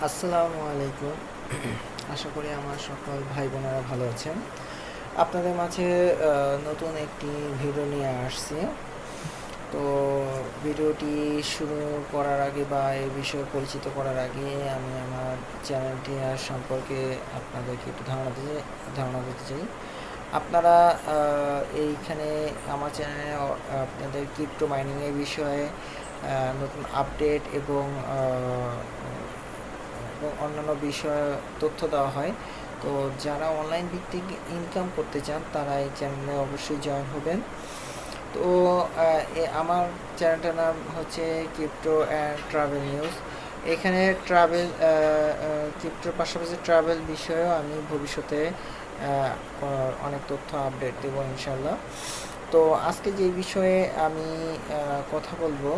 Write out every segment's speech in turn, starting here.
আসসালামু আলাইকুম। আশা করি আমার সকল ভাই বোনেরা ভালো আছেন। আপনাদের মাঝে নতুন একটি ভিডিও নিয়ে আসছি। তো ভিডিওটি শুরু করার আগে বা এই বিষয়ে পরিচিত করার আগে আমি আমার চ্যানেলটি সম্পর্কে আপনাদেরকে একটু ধারণা দিতে চাই। আপনারা এইখানে আমার চ্যানেলে আপনাদের ক্রিপ্টো মাইনিংয়ের বিষয়ে নতুন আপডেট এবং অন্যান্য বিষয়ে তথ্য দেওয়া হয়। তো যারা অনলাইন ভিত্তিক ইনকাম করতে চান তারা এই চ্যানেলে অবশ্যই জয়েন হবেন। তো আমার চ্যানেলটার নাম হচ্ছে ক্রিপ্টো অ্যান্ড ট্রাভেল নিউজ। এখানে ক্রিপ্টোর পাশাপাশি ট্রাভেল বিষয়েও আমি ভবিষ্যতে অনেক তথ্য আপডেট দেবো ইনশাল্লাহ। তো আজকে যে বিষয়ে আমি কথা বলবো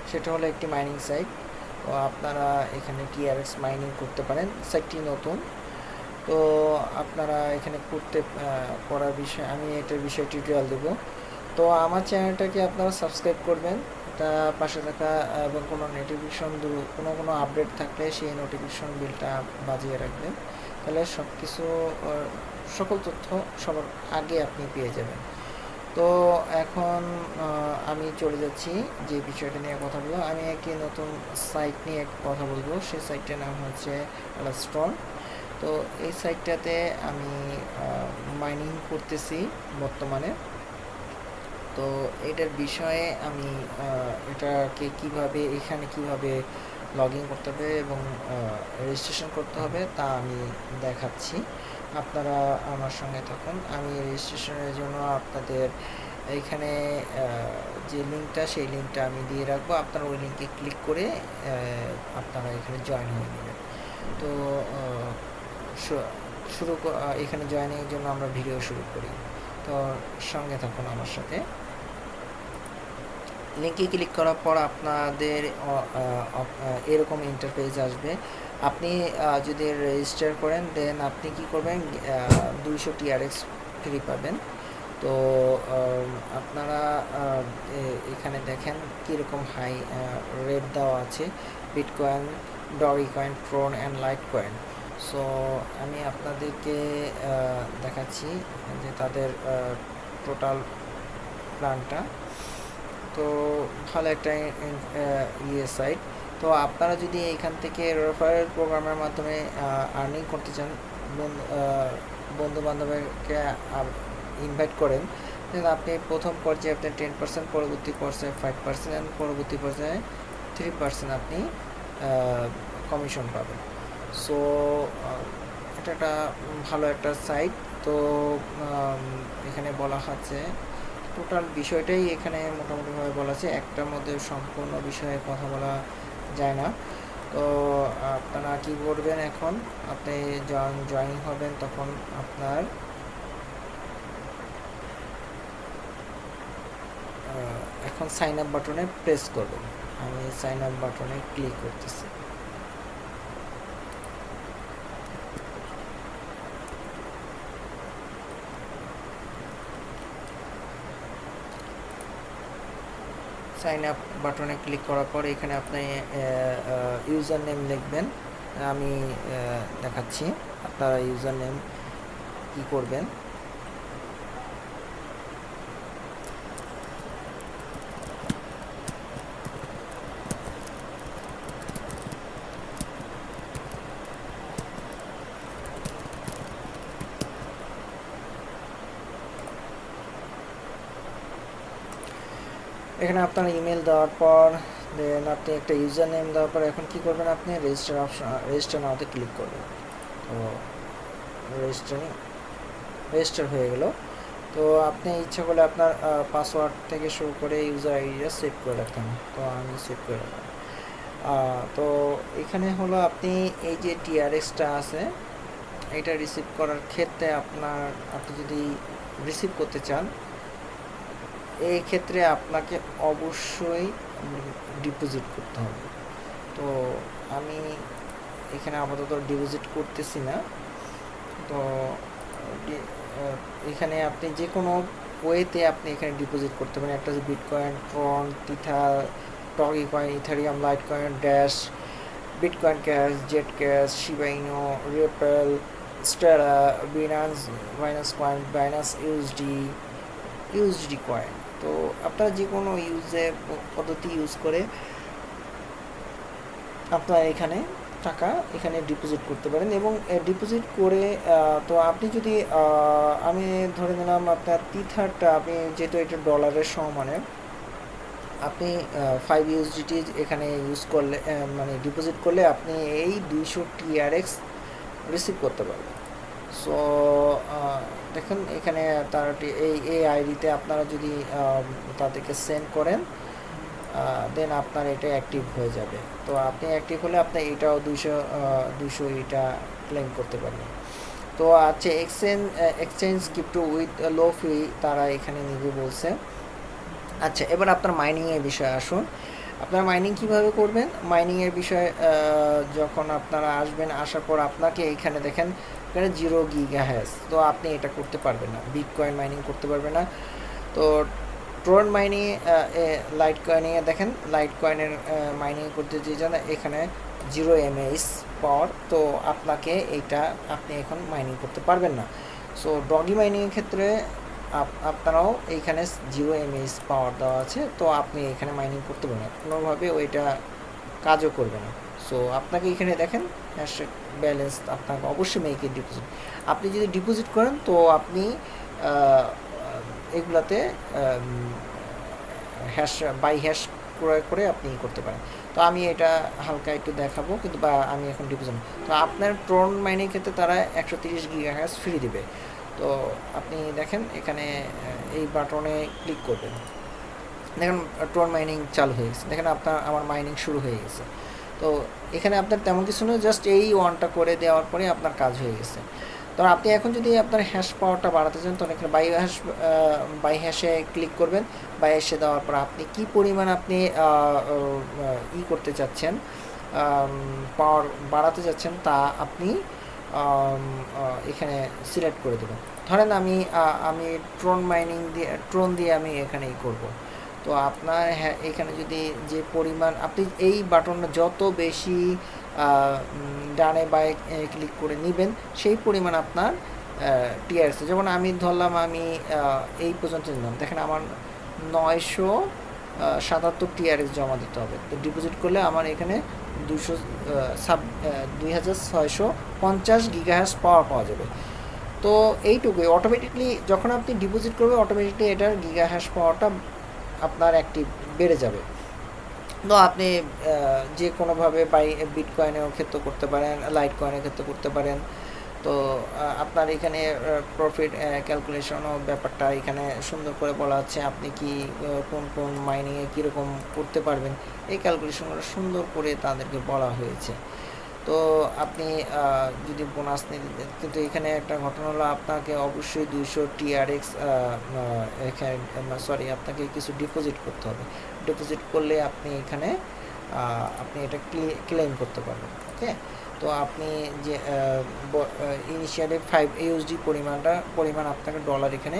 সেটা হলো একটি মাইনিং সাইট। তো আপনারা এখানে TRX মাইনিং করতে পারেন। সাইটটি নতুন, তো আপনারা এখানে করার বিষয়ে আমি এটার বিষয়ে টিউটোরিয়াল দেবো। তো আমার চ্যানেলটাকে আপনারা সাবস্ক্রাইব করবেন, এটা পাশে থাকা এবং কোনো আপডেট থাকলে সেই নোটিফিকেশন বিলটা বাজিয়ে রাখবেন, তাহলে সকল তথ্য সবার আগে আপনি পেয়ে যাবেন। তো এখন আমি চলে যাচ্ছি যে বিষয়টা নিয়ে কথা বলবো। আমি একটি নতুন সাইট নিয়ে কথা বলবো, সেই সাইটটার নাম হচ্ছে ট্রন। তো এই সাইটটাতে আমি মাইনিং করতেছি বর্তমানে। তো এটার বিষয়ে আমি এটাকে এখানে কিভাবে লগ ইন করতে হবে এবং রেজিস্ট্রেশন করতে হবে তা আমি দেখাচ্ছি। আপনারা আমার সঙ্গে থাকুন। আমি রেজিস্ট্রেশনের জন্য আপনাদের এইখানে যে লিঙ্কটা সেই লিঙ্কটা আমি দিয়ে রাখবো। আপনারা ওই লিঙ্কে ক্লিক করে আপনারা এখানে জয়েন হয়ে নেবেন। তো এখানে জয়েনিংয়ের জন্য আমরা ভিডিও শুরু করি। তো সঙ্গে থাকুন আমার সাথে। লিঙ্কে ক্লিক করার পর আপনাদের এরকম ইন্টারফেস আসবে। আপনি যদি রেজিস্টার করেন দেন আপনি কি করবেন, 200 TRX ফ্রি পাবেন। তো আপনারা এখানে দেখেন কীরকম হাই রেট দেওয়া আছে: bitcoin, dogecoin, Tron and litecoin. So আমি আপনাদেরকে দেখাচ্ছি যে তাদের টোটাল প্ল্যানটা। তো ভালো একটা সাইট। তো আপনারা যদি এইখান থেকে রেফারেল প্রোগ্রামের মাধ্যমে আর্নিং করতে চান, বন্ধু বান্ধবকে ইনভাইট করেন, তাহলে আপনি প্রথম পর্যায়ে আপনি 10%, পরবর্তী পর্যায়ে 5%, পরবর্তী পর্যায়ে 3% আপনি কমিশন পাবেন। সো এটা একটা ভালো একটা সাইট। তো এখানে বলা হচ্ছে টোটাল বিষয়টাই এখানে মোটামুটিভাবে বলা আছে, একটার মধ্যে সম্পূর্ণ বিষয়ে কথা বলা যায় না। তো আপনারা কী করবেন, এখন আপনি জয়েনিং হবেন তখন আপনার এখন সাইন আপ বাটনে প্রেস করবেন। আমি সাইন আপ বাটনে ক্লিক করতেছি। সাইন আপ বাটনে ক্লিক করার পর এখানে আপনি ইউজার নেম লিখবেন। আমি দেখাচ্ছি আপনারা ইউজার নেম কী করবেন। এখানে আপনার ইমেল দেওয়ার পর দেন আপনি একটা ইউজার নেম দেওয়ার পর এখন কী করবেন, আপনি রেজিস্টার নাওতে ক্লিক করবেন। তো রেজিস্টার হয়ে গেল। তো আপনি ইচ্ছা করলে আপনার পাসওয়ার্ড থেকে শুরু করে ইউজার আইডিটা সেভ করে রাখতেন। তো আমি সেভ করে রাখলাম। তো এখানে হলো আপনি এই যে TRXটা আছে এটা রিসিভ করার ক্ষেত্রে আপনি যদি রিসিভ করতে চান, এই ক্ষেত্রে আপনাকে অবশ্যই ডিপোজিট করতে হবে। তো আমি এখানে আপাতত ডিপোজিট করতেছি না। তো এখানে আপনি যে কোনো ওয়েতে আপনি এখানে ডিপোজিট করতে পারেন। একটা যে bitcoin, Tron, Tether, dogecoin, Ethereum, litecoin, Dash, bitcoin cash, Zcash, Shiba Inu, Ripple, Stellar, Binance coin, Binance USD coin. তো আপনারা যে কোনো পদ্ধতি ইউজ করে আপনারা এখানে টাকা এখানে ডিপোজিট করতে পারেন, এবং ডিপোজিট করে তো আপনি যদি আমি ধরে নিলাম আপনার টিথারটা, আপনি যেহেতু এটা ডলারের সমানে, আপনি 5 ইউএসডিটি এখানে ইউজ করলে মানে ডিপোজিট করলে আপনি এই 200 TRX রিসিভ করতে পারবেন। সো দেখুন এখানে তার এই আইডিতে আপনারা যদি তাদেরকে সেন্ড করেন, দেন আপনার এটা অ্যাক্টিভ হয়ে যাবে। তো আপনি অ্যাক্টিভ হলে আপনি এটাও 200 এটা ক্লেম করতে পারবেন। তো আছে এক্সচেঞ্জ ক্রিপ্টো উইথ লো ফি, তারা এখানে নিবে বলছে। আচ্ছা, এবার আপনার মাইনিংয়ের বিষয়ে আসুন। আপনারা মাইনিং কিভাবে করবেন? মাইনিংয়ের বিষয়ে যখন আপনারা আসবেন, আসার পর আপনাকে এখানে দেখেন এখানে 0 গিগাহার্টজ, তো আপনি এটা করতে পারবেন না, বিটকয়েন মাইনিং করতে পারবেন না। তো ট্রন মাইনিং লাইট কয়েনিংয়ে দেখেন, লাইট কয়েনের মাইনিং করতে যে জানা এখানে 0 mAh পাওয়ার, তো আপনাকে এইটা আপনি এখন মাইনিং করতে পারবেন না। সো ডগি মাইনিংয়ের ক্ষেত্রে আপনারাও এইখানে 0 mAh পাওয়ার দেওয়া আছে, তো আপনি এখানে মাইনিং করতে পারবেন না, কোনোভাবে ওইটা কাজও করবে না। সো আপনাকে এখানে দেখেন হ্যাশ ব্যালেন্স আপনাকে অবশ্যই মেকে ডিপোজিট, আপনি যদি ডিপোজিট করেন তো আপনি এগুলাতে হ্যাশ ক্রয় করে আপনি করতে পারেন। তো আমি এটা হালকা একটু দেখাবো, কিন্তু বা আমি এখন ডিপোজিট, তো আপনার ট্রন মাইনিং ক্ষেত্রে তারা 130 গিগাহার্টজ ফ্রি দিবে। তো আপনি দেখেন এখানে এই বাটনে ক্লিক করবেন, দেখেন ট্রন মাইনিং চালু হয়ে গেছে, দেখেন আমার মাইনিং শুরু হয়ে গেছে। তো এখানে আপনার তেমন কিছু নয়, জাস্ট এই ওয়ানটা করে দেওয়ার পরে আপনার কাজ হয়ে গেছে। তো আপনি এখন যদি আপনার হ্যাশ পাওয়ারটা বাড়াতে চান, তখন এখানে বাই হ্যাশে ক্লিক করবেন। বাই হ্যাশে দেওয়ার পর আপনি কি পরিমাণ আপনি করতে চাচ্ছেন, পাওয়ার বাড়াতে চাচ্ছেন, তা আপনি এখানে সিলেক্ট করে দেবেন। ধরেন আমি ট্রন দিয়ে আমি এখানেই করব। তো আপনার এখানে যদি যে পরিমাণ আপনি এই বাটনটা যত বেশি ডানে বায়ে ক্লিক করে নেবেন, সেই পরিমাণ আপনার টিআরএক্স, যেমন আমি ধরলাম আমি এই পর্যন্ত নিলাম, দেখেন আমার 977 টিআরএক্স জমা দিতে হবে। তো ডিপোজিট করলে আমার এখানে 2650 গিগাহার্টজ পাওয়া যাবে। তো এইটুকুই, অটোমেটিকলি যখন আপনি ডিপোজিট করবেন অটোমেটিকলি এটার গিগাহার্টজ পাওয়ারটা আপনার অ্যাক্টিভ বেড়ে যাবে। তো আপনি যে কোনোভাবে বিটকয়েনের ক্ষেত্রে করতে পারেন, লাইট কয়েনের ক্ষেত্রে করতে পারেন। তো আপনার এখানে প্রফিট ক্যালকুলেশনও ব্যাপারটা এখানে সুন্দর করে বলা আছে, আপনি কি কোন মাইনিংয়ে কীরকম করতে পারবেন, এই ক্যালকুলেশনগুলো সুন্দর করে তাদেরকে বলা হয়েছে। তো আপনি যদি বোনাস নিতে, কিন্তু এখানে একটা ঘটনা হলো আপনাকে অবশ্যই 200 TRX আপনাকে কিছু ডিপোজিট করতে হবে। ডিপোজিট করলে আপনি এখানে আপনি এটা ক্লেম করতে পারবেন। ওকে, তো আপনি যে ইনিশিয়ালি 5 USD পরিমাণ আপনাকে ডলার এখানে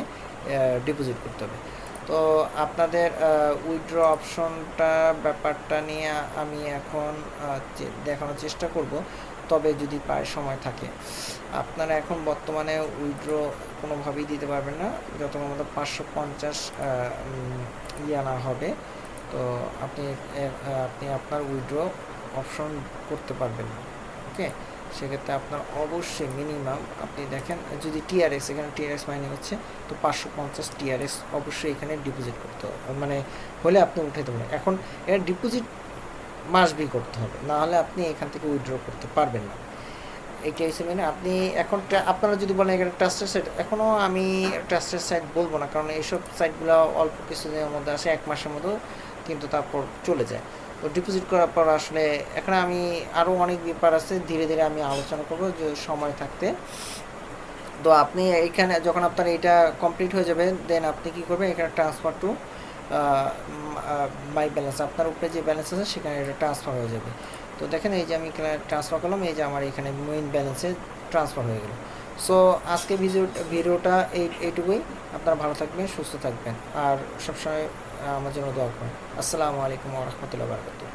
ডিপোজিট করতে হবে। তো আপনাদের উইথড্র অপশনটা ব্যাপারটা নিয়ে আমি এখন দেখানোর চেষ্টা করব, তবে যদি প্রায় সময় থাকে। আপনারা এখন বর্তমানে উইথড্র কোনোভাবেই দিতে পারবেন না যতক্ষণ মতো 550 না হবে। তো আপনি আপনার উইথড্র অপশন করতে পারবেন না। ওকে, সেক্ষেত্রে আপনার অবশ্যই মিনিমাম আপনি দেখেন যদি টিআরএক্স, এখানে টিআরএক্স মাইনিং হচ্ছে, তো 550 টিআরএক্স অবশ্যই এখানে ডিপোজিট করতে হবে, মানে হলে আপনি উঠাতে পারেন। এখন এর ডিপোজিট মাস্ট করতে হবে, না হলে আপনি এখান থেকে উইথড্র করতে পারবেন না। এইটা হিসেবে আপনি এখন আপনারা যদি বলেন এখানে ট্রাস্টেড সাইট, এখনও আমি ট্রাস্টেড সাইট বলবো না, কারণ এইসব সাইটগুলো অল্প কিছুদিনের মধ্যে আসে, 1 মাসের মতো, কিন্তু তারপর চলে যায়। তো ডিপোজিট করার পর আসলে এখানে আমি আরও অনেক ব্যাপার আছে, ধীরে ধীরে আমি আলোচনা করবো যে সময় থাকতে। তো আপনি এইখানে যখন আপনার এটা কমপ্লিট হয়ে যাবে, দেন আপনি কী করবেন, এখানে ট্রান্সফার টু মাই ব্যালেন্স, আপনার উপরে যে ব্যালেন্স আছে সেখানে এটা ট্রান্সফার হয়ে যাবে। তো দেখেন এই যে আমি এখানে ট্রান্সফার করলাম, এই যে আমার এখানে মেইন ব্যালেন্সে ট্রান্সফার হয়ে গেল। সো আজকে ভিডিওটা এইটুকুই। আপনারা ভালো থাকবেন, সুস্থ থাকবেন, আর সবসময় আমার জন্য দোয়া করুন। আসসালামু আলাইকুম ওয়া রাহমাতুল্লাহি ওয়া বারাকাতুহু।